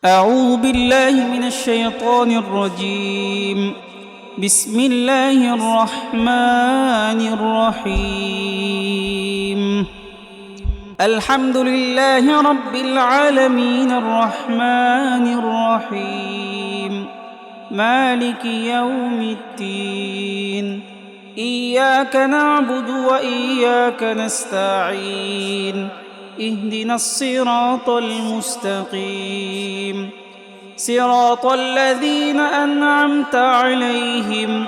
أعوذ بالله من الشيطان الرجيم. بسم الله الرحمن الرحيم. الحمد لله رب العالمين الرحمن الرحيم مالك يوم الدين. إياك نعبد وإياك نستعين. اهدنا الصراط المستقيم صراط الذين أنعمت عليهم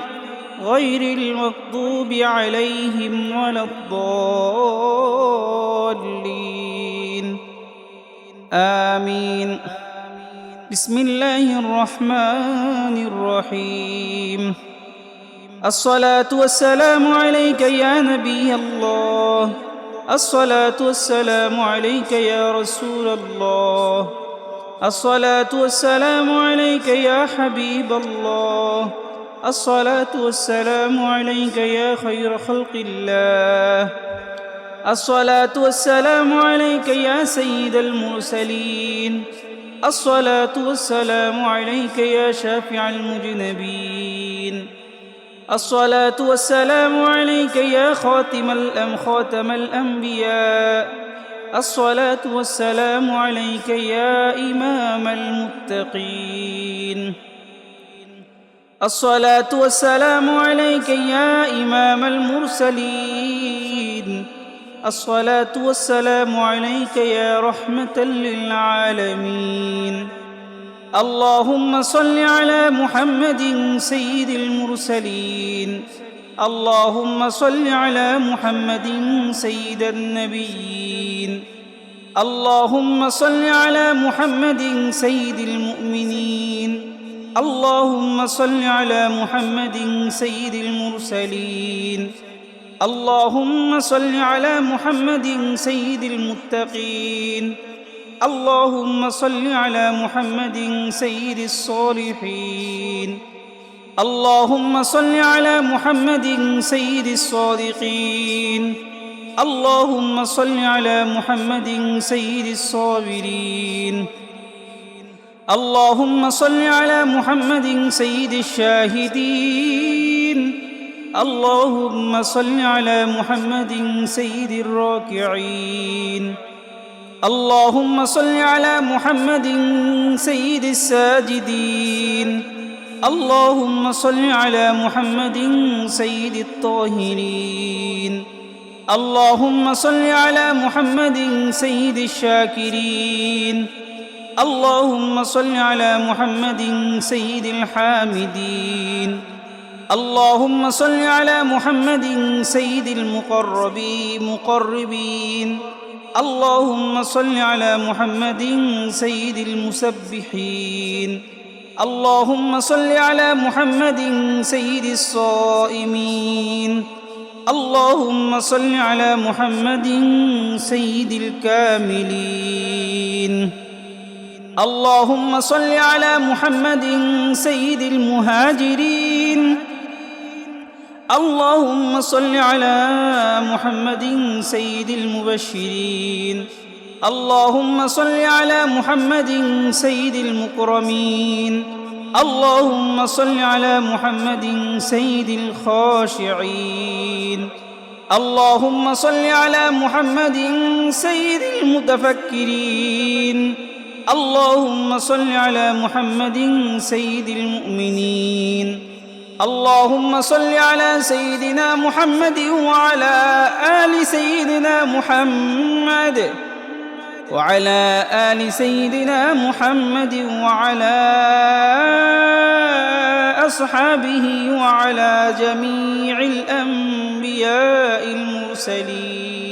غير المغضوب عليهم ولا الضالين آمين. بسم الله الرحمن الرحيم. الصلاة والسلام عليك يا نبي الله. الصلاة والسلام عليك يا رسول الله. الصلاة والسلام عليك يا حبيب الله. الصلاة والسلام عليك يا خير خلق الله. الصلاة والسلام عليك يا سيد المرسلين. الصلاة والسلام عليك يا شافع المذنبين. الصلاة والسلام عليك يا خاتم الأنبياء. الصلاة والسلام عليك يا إمام المتقين. الصلاة والسلام عليك يا إمام المرسلين. الصلاة والسلام عليك يا رحمة للعالمين. اللهم صل على محمد سيد المرسلين. اللهم صل على محمد سيد النبيين. اللهم صل على محمد سيد المؤمنين. اللهم صل على محمد سيد المرسلين. اللهم صل على محمد سيد المتقين. اللهم صل على محمد سيد الصالحين. اللهم صل على محمد سيد الصادقين. اللهم صل على محمد سيد الصابرين. اللهم صل على محمد سيد الشاهدين. اللهم صل على محمد سيد الراكعين. اللهم صل على محمد سيد الساجدين. اللهم صل على محمد سيد الطاهرين. اللهم صل على محمد سيد الشاكرين. اللهم صل على محمد سيد الحامدين. اللهم صل على محمد سيد المقربين. اللهم صل على محمد سيد المسبحين. اللهم صل على محمد سيد الصائمين. اللهم صل على محمد سيد الكاملين. اللهم صل على محمد سيد المهاجرين. اللهم صل على محمد سيد المبشرين. اللهم صل على محمد سيد المكرمين. اللهم صل على محمد سيد الخاشعين. اللهم صل على محمد سيد المتفكرين. اللهم صل على محمد سيد المؤمنين. اللهم صل على سيدنا محمد وعلى آل سيدنا محمد وعلى آل سيدنا محمد وعلى أصحابه وعلى جميع الأنبياء المرسلين.